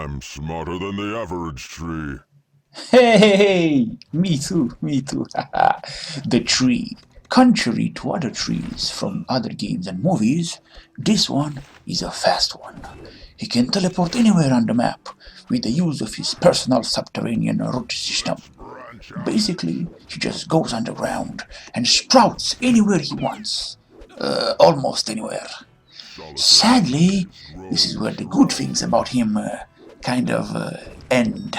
I'm smarter than the average tree. Hey, me too, me too. The tree. Contrary to other trees from other games and movies, this one is a fast one. He can teleport anywhere on the map with the use of his personal subterranean root system. Basically, he just goes underground and sprouts anywhere he wants. Almost anywhere. Sadly, this is where the good things about him kind of end.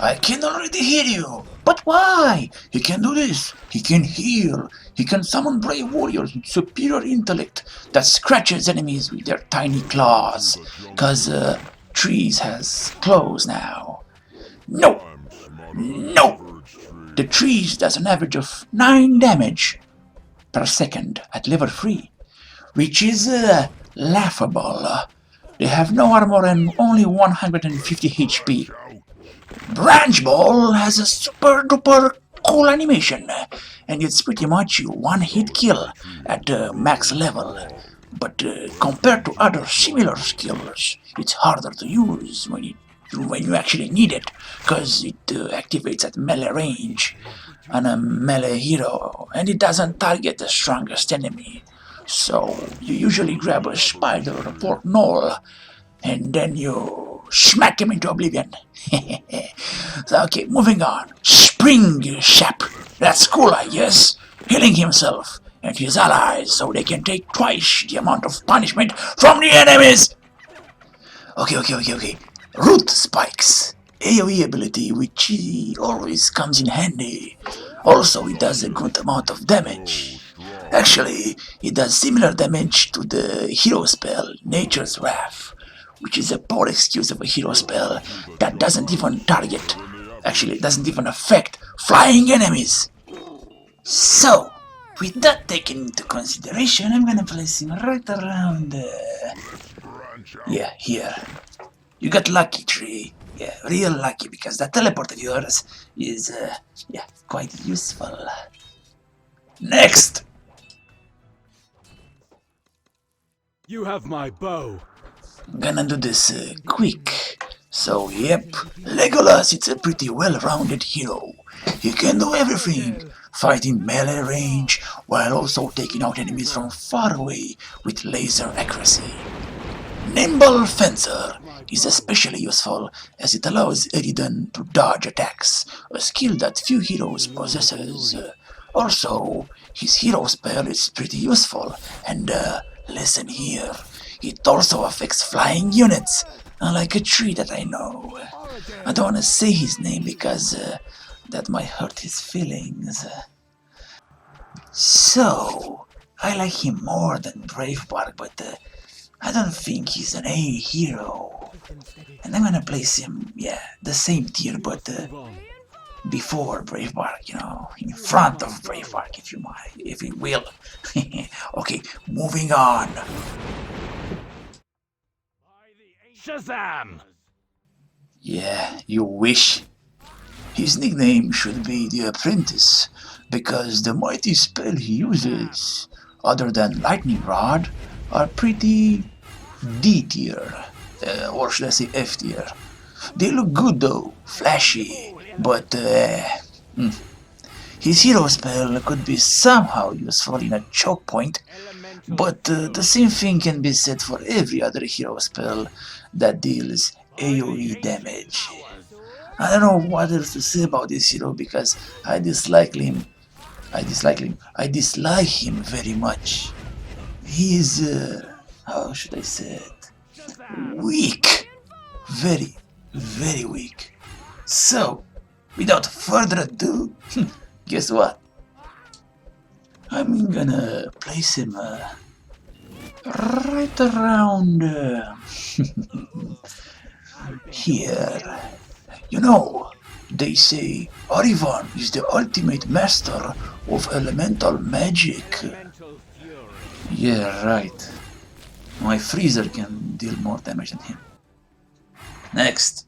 I can already hear you. But why? He can do this. He can heal. He can summon brave warriors with superior intellect that scratches enemies with their tiny claws. Cause trees has claws now. No! No! The trees does an average of 9 damage per second at level 3, which is laughable. They have no armor and only 150 HP. Branch Ball has a super duper cool animation, and it's pretty much one hit kill at max level. But compared to other similar skills, it's harder to use when you actually need it, cause it activates at melee range on a melee hero, and it doesn't target the strongest enemy. So you usually grab a spider or a poor gnoll, and then you smack him into oblivion. So, okay, moving on. Spring Sap. That's cool, I guess. Healing himself and his allies so they can take twice the amount of punishment from the enemies. Okay. Root Spikes. AoE ability, which always comes in handy. Also, it does a good amount of damage. Actually, it does similar damage to the hero spell, Nature's Wrath, which is a poor excuse of a hero spell that doesn't even target, actually doesn't even affect flying enemies. So, with that taken into consideration, I'm gonna place him right around, yeah, here. You got lucky, tree. Yeah, real lucky, because that teleport of yours is, yeah, quite useful. Next! You have my bow. I'm gonna do this quick. So, yep, Legolas is a pretty well-rounded hero. He can do everything, fight in melee range, while also taking out enemies from far away with laser accuracy. Nimble Fencer is especially useful as it allows Eridan to dodge attacks, a skill that few heroes possesses. Also, his hero spell is pretty useful, and listen here, it also affects flying units, unlike a tree that I know. I don't want to say his name because that might hurt his feelings. So, I like him more than Bravebark, but I don't think he's an A hero. And I'm gonna place him, yeah, the same tier, but before Bravebark, you know, in front of Bravebark, if you will. Okay, moving on. Shazam! Yeah, you wish. His nickname should be the Apprentice, because the mighty spell he uses, other than Lightning Rod, are pretty D tier, or should I say F tier. They look good though, flashy, but his hero spell could be somehow useful in a choke point, but the same thing can be said for every other hero spell that deals AoE damage. I don't know what else to say about this hero because I dislike him very much. He is, how should I say it? Weak. Very, very weak. So, without further ado, guess what? I'm gonna place him right around here. You know, they say Arivan is the ultimate master of elemental magic. Yeah, right. My freezer can deal more damage than him. Next.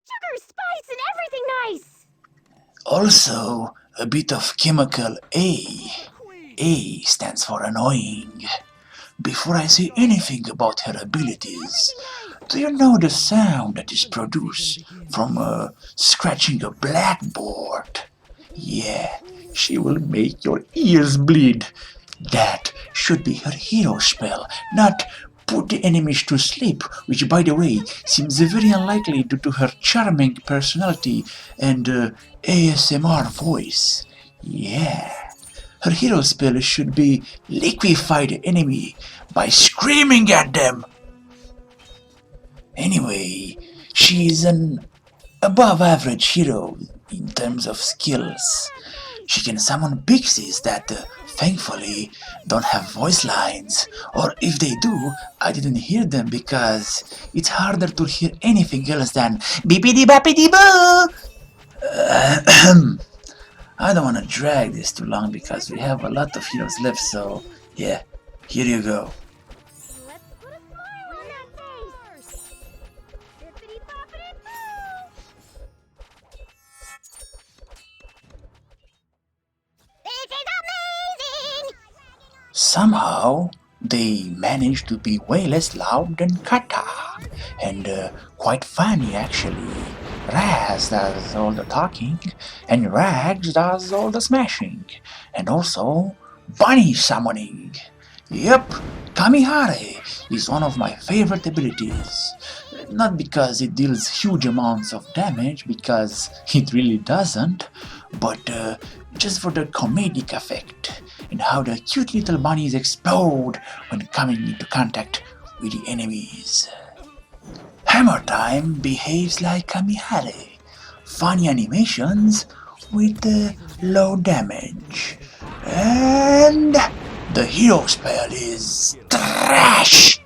Sugar, spice, and everything nice! Also, a bit of chemical A. A stands for annoying. before I say anything about her abilities, do you know the sound that is produced from scratching a blackboard? Yeah, she will make your ears bleed. That should be her hero spell, not put the enemies to sleep, which, by the way, seems very unlikely due to her charming personality and ASMR voice. Yeah. Her hero spell should be liquefy the enemy by screaming at them. Anyway, she is an above average hero in terms of skills. She can summon pixies that, thankfully, don't have voice lines, or if they do, I didn't hear them because it's harder to hear anything else than beepity bappity boo. I don't want to drag this too long because we have a lot of heroes left, so yeah, here you go. Let's put a smile on that face. Bippity-boppity-boo. This is amazing! Somehow, they managed to be way less loud than Catha, and quite funny actually. Razz does all the talking, and Rags does all the smashing, and also bunny summoning. Yep, Kamihare is one of my favorite abilities. Not because it deals huge amounts of damage, because it really doesn't, but just for the comedic effect and how the cute little bunnies explode when coming into contact with the enemies. Hammer Time behaves like Kamihare. Funny animations with low damage. And the hero spell is trash!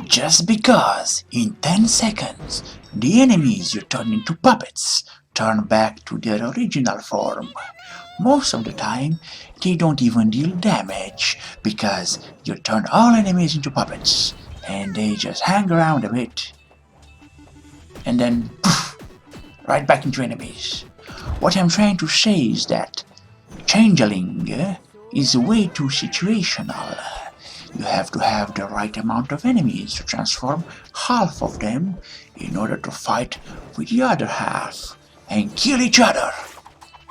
Just because in 10 seconds the enemies you turn into puppets turn back to their original form. Most of the time they don't even deal damage because you turn all enemies into puppets and they just hang around a bit and then poof, right back into enemies. What I'm trying to say is that changeling is way too situational. You have to have the right amount of enemies to transform half of them in order to fight with the other half and kill each other.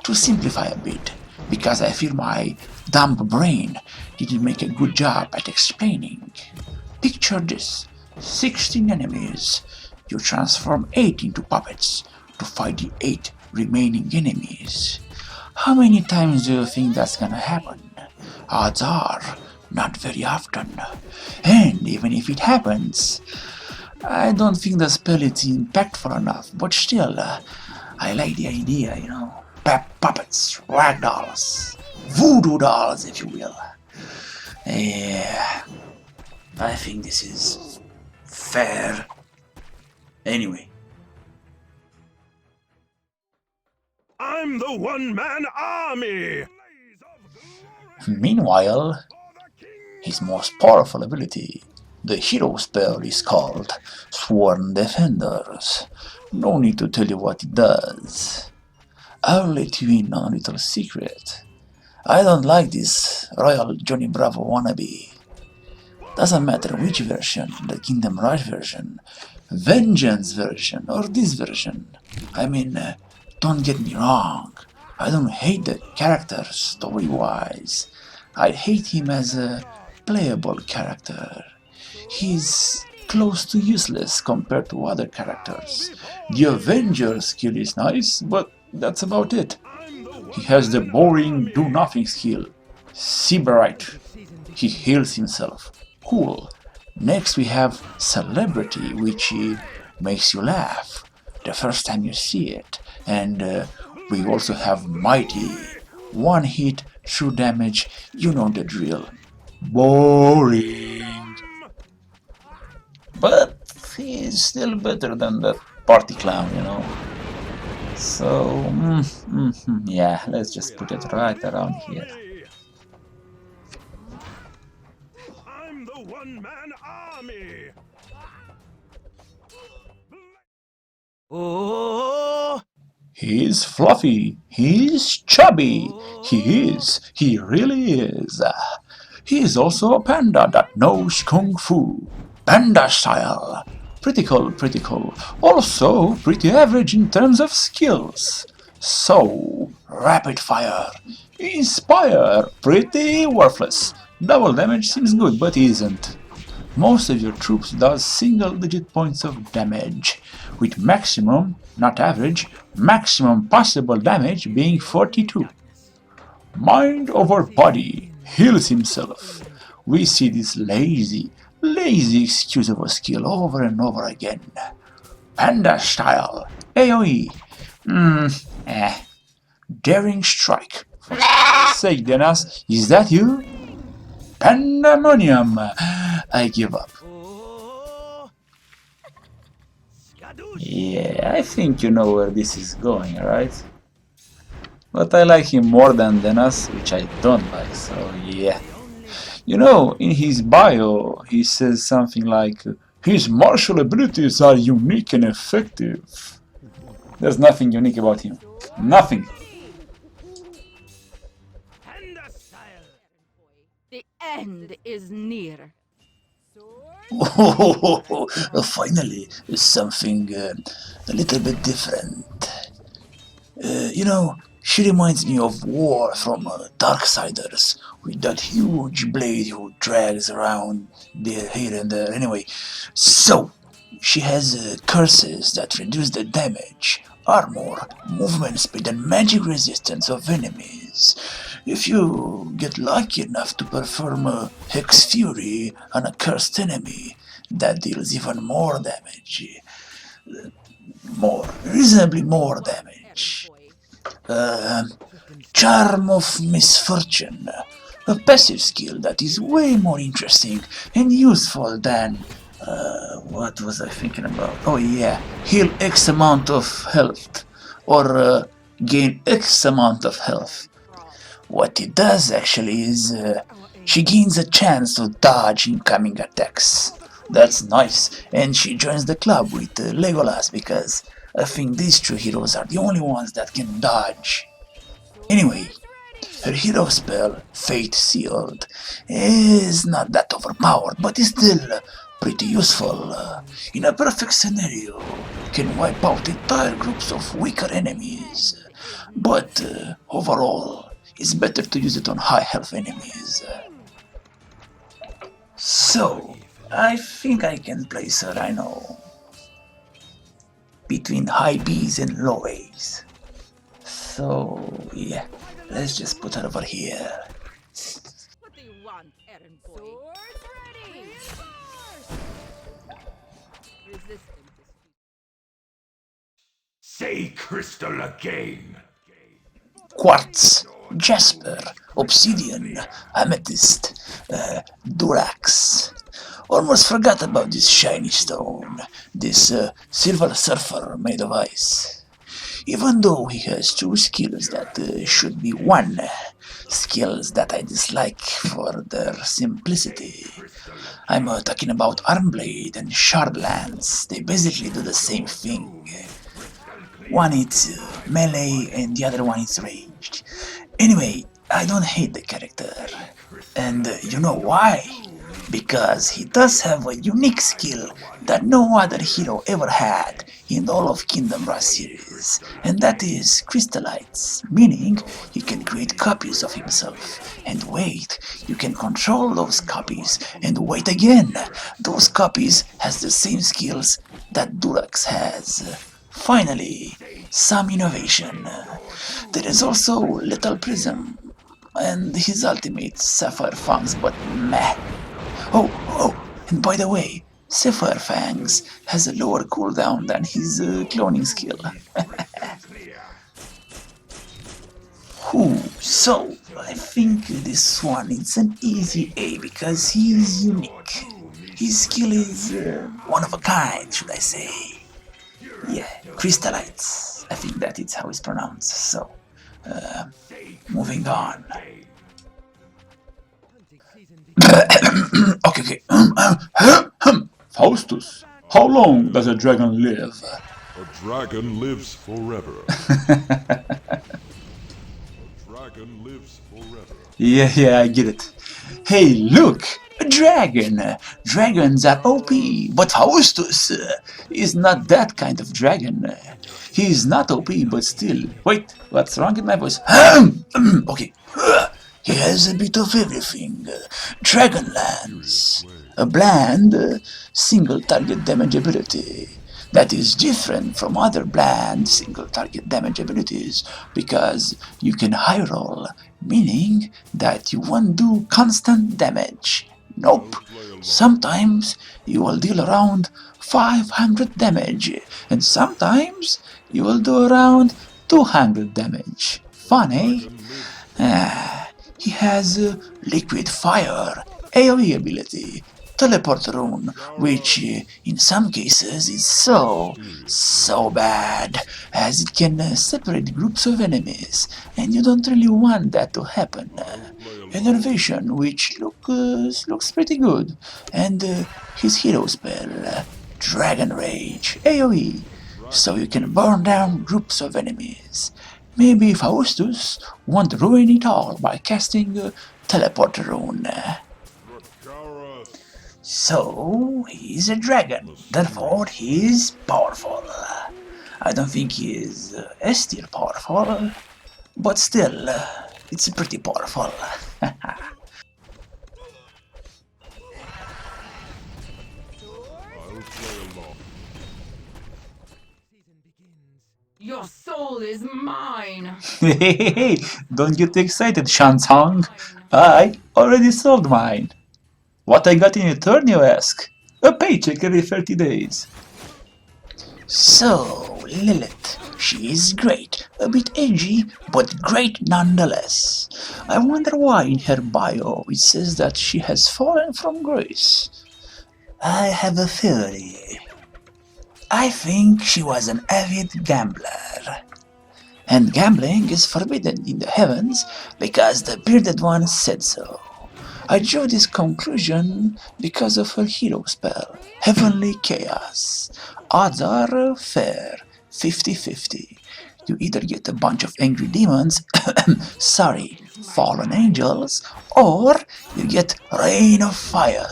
To simplify a bit, because I feel my dumb brain didn't make a good job at explaining. Picture this: 16 enemies. You transform 8 into puppets to fight the 8 remaining enemies. How many times do you think that's gonna happen? Odds are, not very often. And even if it happens, I don't think the spell is impactful enough, but still, I like the idea, you know. Puppets, rag dolls, voodoo dolls, if you will. Yeah, I think this is fair. Anyway. I'm the one-man army! Meanwhile, his most powerful ability, the hero spell, is called Sworn Defenders. No need to tell you what it does. I'll let you in on a little secret. I don't like this Royal Johnny Bravo wannabe. Doesn't matter which version, the Kingdom Rush version, Vengeance version, or this version. I mean, don't get me wrong, I don't hate the character story-wise. I hate him as a playable character. He's close to useless compared to other characters. The Avenger skill is nice, but that's about it. He has the boring do-nothing skill, Sybarite. He heals himself. Cool. Next we have Celebrity, which makes you laugh the first time you see it. And we also have Mighty. One hit, true damage, you know the drill. Boring. But he's still better than that party clown, you know. So, yeah, let's just put it right around here. I'm the one-man army! Oh! He's fluffy, he's chubby, he really is. He is also a panda that knows Kung Fu. Panda style. Pretty cool, pretty cool. Also, pretty average in terms of skills. So, rapid fire. Inspire. Pretty worthless. Double damage seems good, but isn't. Most of your troops does single-digit points of damage, with maximum, not average, maximum possible damage being 42. Mind over body, heals himself. We see this lazy excuse of a skill over and over again. Panda style, AoE. Daring strike. For sake, Denas, is that you? Pandemonium. I give up. Yeah, I think you know where this is going, right? But I like him more than Denas, which I don't like, so yeah. You know, in his bio, he says something like, his martial abilities are unique and effective. There's nothing unique about him. Nothing. The end is near. Oh, finally, something a little bit different. You know, she reminds me of War from Darksiders, with that huge blade who drags around there, here and there. Anyway, so, she has curses that reduce the damage, armor, movement speed and magic resistance of enemies. If you get lucky enough to perform Hex Fury on a cursed enemy, that deals even more damage. Reasonably more damage. Charm of Misfortune, a passive skill that is way more interesting and useful than, what was I thinking about? Oh yeah, heal X amount of health, or gain X amount of health. What it does actually is, she gains a chance to dodge incoming attacks. That's nice, and she joins the club with Legolas because I think these two heroes are the only ones that can dodge. Anyway, her hero spell, Fate Sealed, is not that overpowered, but is still pretty useful. In a perfect scenario, you can wipe out entire groups of weaker enemies, but overall, it's better to use it on high health enemies. So, I think I can place her, I know, between high B's and low A's. So, yeah, let's just put her over here. What do you want, errand boy? Swords ready! Resistance is Say crystal again. Quartz, Jasper, Obsidian, Amethyst, Durax. Almost forgot about this shiny stone, this silver surfer made of ice. Even though he has two skills that should be one, skills that I dislike for their simplicity. I'm talking about Armblade and Shardlands. They basically do the same thing. One is melee and the other one is ranged. Anyway, I don't hate the character. And you know why? Because he does have a unique skill that no other hero ever had in all of Kingdom Rush series, and that is crystallites, meaning he can create copies of himself. And wait, you can control those copies, and wait again, those copies has the same skills that Durax has. Finally, some innovation. There is also Little Prism, and his ultimate Sapphire Fangs, but meh. Oh, and by the way, Sapphire Fangs has a lower cooldown than his cloning skill. So, I think this one is an easy A because he is unique. His skill is one of a kind, should I say. Yeah, crystallites. I think that is how it's pronounced. So, moving on. Okay. Faustus, how long does a dragon live? A dragon lives forever. A dragon lives forever. Yeah, I get it. Hey, look! A dragon! Dragons are OP, but Faustus is not that kind of dragon. He is not OP, but still. Wait, what's wrong with my voice? Okay. He has a bit of everything. Dragonlance. A bland, single target damage ability. That is different from other bland single target damage abilities because you can high roll, meaning that you won't do constant damage. Nope. Sometimes you will deal around 500 damage, and sometimes you will do around 200 damage. Fun, eh? He has liquid fire, AoE ability, teleport rune, which in some cases is so bad, as it can separate groups of enemies, and you don't really want that to happen. Enervation, which looks pretty good, and his hero spell, Dragon Rage, AoE, so you can burn down groups of enemies. Maybe Faustus won't ruin it all by casting Teleport Rune. So, he's a dragon, therefore he is powerful. I don't think he is still powerful, but still, it's pretty powerful. Your soul is mine. Hey, don't get excited, Shansong. I already sold mine. What I got in return, you ask? A paycheck every 30 days. So, Lilith, she is great, a bit edgy, but great nonetheless. I wonder why in her bio it says that she has fallen from grace. I have a theory. I think she was an avid gambler. And gambling is forbidden in the heavens because the bearded one said so. I drew this conclusion because of her hero spell, Heavenly Chaos. Odds are fair, 50-50. You either get a bunch of angry demons, fallen angels, or you get Rain of Fire,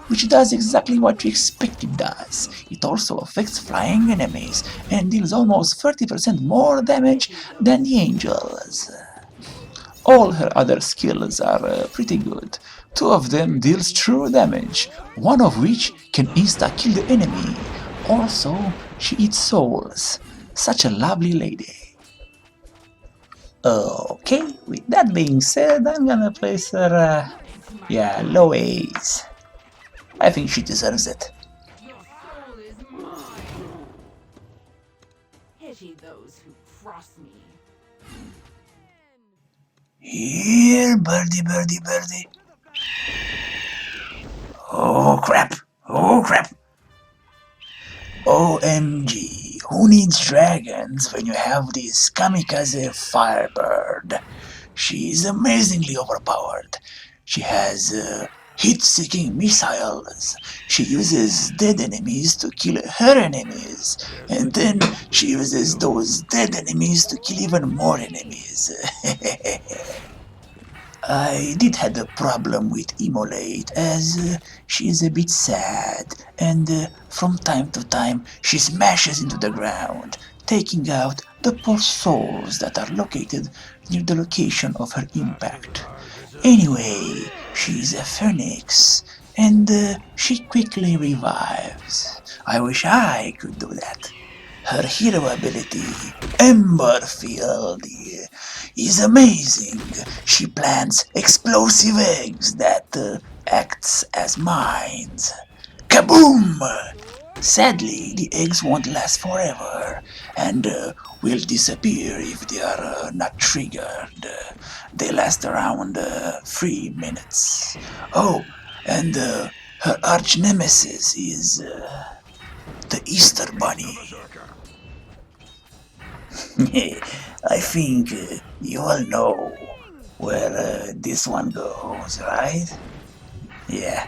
which does exactly what you expect it does. It also affects flying enemies and deals almost 30% more damage than the angels. All her other skills are pretty good. 2 of them deals true damage, one of which can insta-kill the enemy. Also, she eats souls. Such a lovely lady. Okay, with that being said, I'm gonna place her, low A's. I think she deserves it. Your soul is mine. Pity those who cross me. Here, birdie, birdie, birdie. Oh crap, oh crap. OMG, who needs dragons when you have this kamikaze firebird? She is amazingly overpowered. She has heat-seeking missiles. She uses dead enemies to kill her enemies, and then she uses those dead enemies to kill even more enemies. I did have a problem with Immolate, as she is a bit sad, and from time to time she smashes into the ground, taking out the poor souls that are located near the location of her impact. Anyway, she is a phoenix, and she quickly revives. I wish I could do that. Her hero ability, Ember Field, is amazing. She plants explosive eggs that acts as mines. Kaboom! Sadly, the eggs won't last forever and will disappear if they are not triggered. They last around 3 minutes. Oh, and her arch nemesis is the Easter Bunny. I think you all know where this one goes, right? Yeah.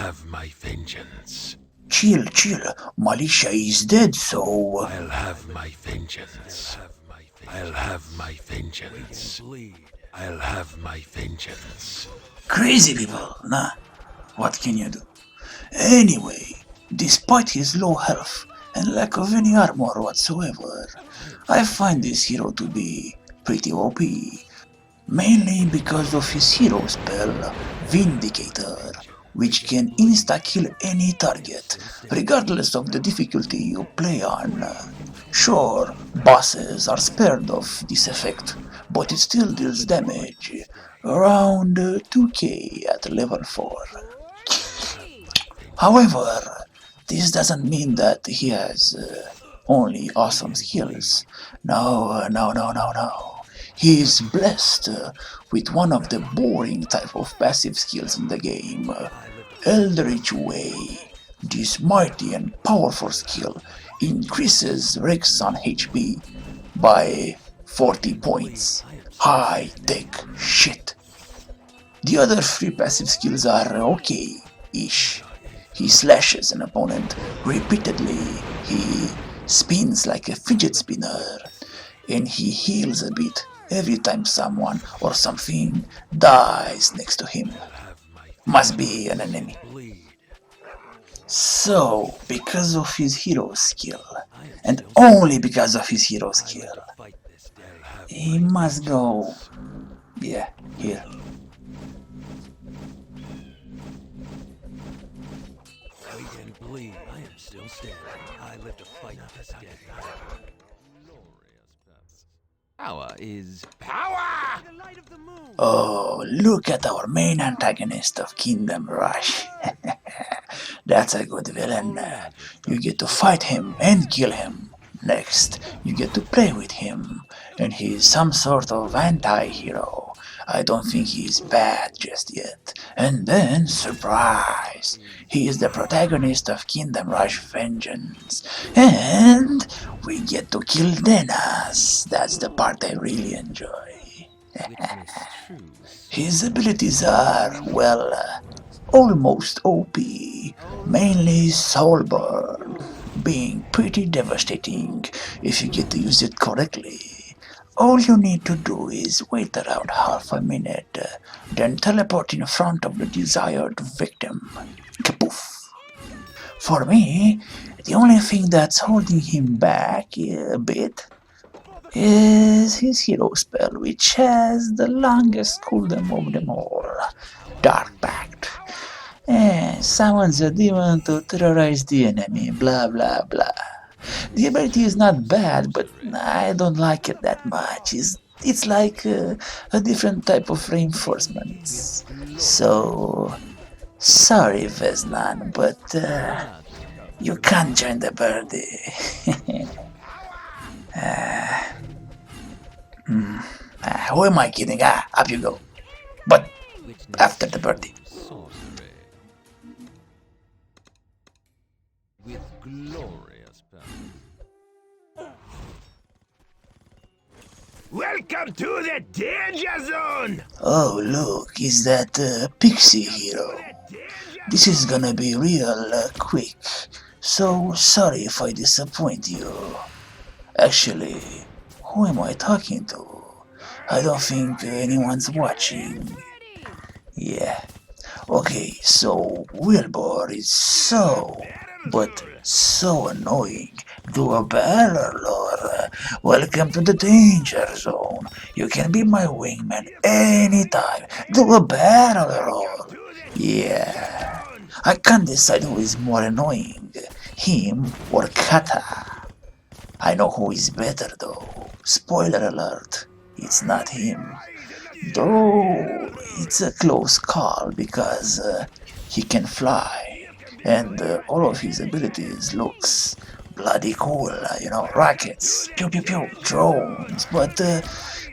have my vengeance. Chill, chill. Militia is dead, so... I'll have my vengeance. I'll have my vengeance. I'll have my vengeance. Crazy people, nah. What can you do? Anyway, despite his low health and lack of any armor whatsoever, I find this hero to be pretty OP. Mainly because of his hero spell, Vindicator, which can insta-kill any target, regardless of the difficulty you play on. Sure, bosses are spared of this effect, but it still deals damage, around 2k at level 4. However, this doesn't mean that he has only awesome skills. No. He is blessed with one of the boring type of passive skills in the game, Eldritch Way. This mighty and powerful skill increases Reg'son HP by 40 points. High tech shit. The other 3 passive skills are okay-ish. He slashes an opponent repeatedly, he spins like a fidget spinner, and he heals a bit every time someone or something dies next to him. Must be an enemy. So, because of his hero skill, and only because of his hero skill, he must go, yeah, here. I am still standing. I live to fight this day. Power is power! Oh, look at our main antagonist of Kingdom Rush. That's a good villain. You get to fight him and kill him. Next, you get to play with him, and he's some sort of anti-hero. I don't think he's bad just yet. And then, surprise! He is the protagonist of Kingdom Rush Vengeance. And we get to kill Denas. That's the part I really enjoy. His abilities are, well, almost OP. Mainly Soul Burn, being pretty devastating if you get to use it correctly. All you need to do is wait around half a minute, then teleport in front of the desired victim. Kapoof! For me, the only thing that's holding him back a bit is his hero spell, which has the longest cooldown of them all, Dark Pact. Summons a demon to terrorize the enemy, blah blah blah. The ability is not bad, but I don't like it that much. It's like a different type of reinforcements. So, sorry Vez'nan, but you can't join the birdie. Who am I kidding? Up you go. But after the birdie. With glorious power. Welcome to the danger zone! Oh look, is that pixie hero? This is gonna be real quick, so sorry if I disappoint you. Actually, who am I talking to? I don't think anyone's watching. Yeah. Okay, so Wilbur is so annoying. Do a better, Lord. Welcome to the danger zone. You can be my wingman anytime. Do a better, Lord. Yeah. I can't decide who is more annoying, him or Catha. I know who is better though. Spoiler alert, it's not him. Though it's a close call because he can fly and all of his abilities looks bloody cool, rockets, pew pew pew, drones, but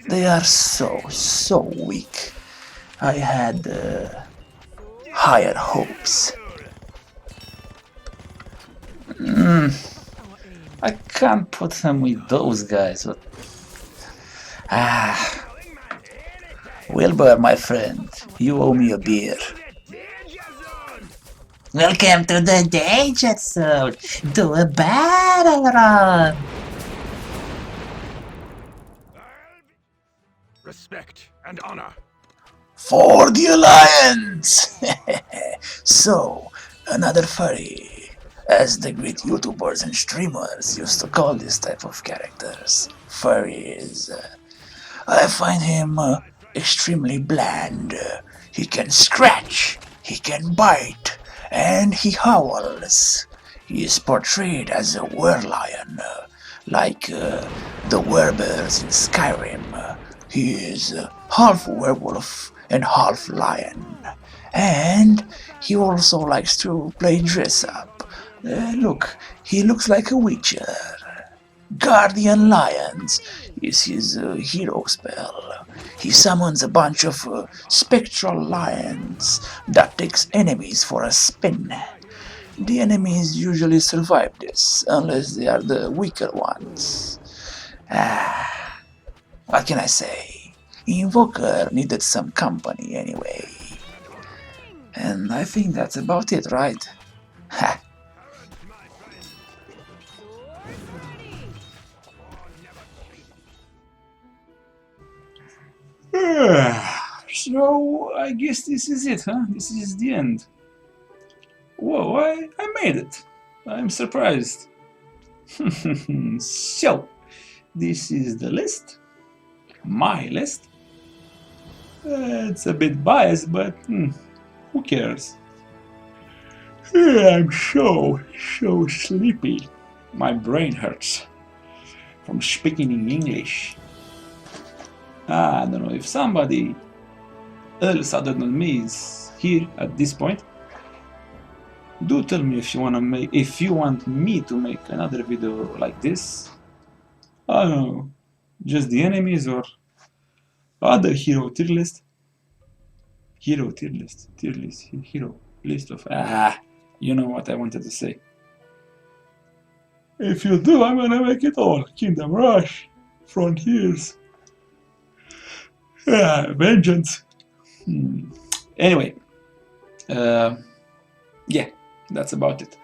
they are so weak. I had higher hopes. I can't put him with those guys, but Wilbur, my friend, you owe me a beer. Welcome to the danger zone. Do a battle run. Respect and honor. For the Alliance! So, another furry, as the great YouTubers and streamers used to call this type of characters. Furries. I find him extremely bland. He can scratch, he can bite, and he howls. He is portrayed as a werelion, like the Wilburs in Skyrim. He is half werewolf and half lion. And he also likes to play dress up. Look, he looks like a witcher. Guardian Lions is his hero spell. He summons a bunch of spectral lions that takes enemies for a spin. The enemies usually survive this, unless they are the weaker ones. What can I say? Invoker needed some company anyway. And I think that's about it, right? Ha! So, I guess this is it, huh? This is the end. Whoa, I made it. I'm surprised. So, this is the list. My list. It's a bit biased, but who cares? I'm so sleepy. My brain hurts from speaking in English. I don't know if somebody else other than me is here at this point. Do tell me if you want me to make another video like this. I don't know, just the enemies or other hero tier list. Hero list of you know what I wanted to say. If you do, I'm gonna make it all. Kingdom Rush, Frontiers, Vengeance. Anyway, yeah, that's about it.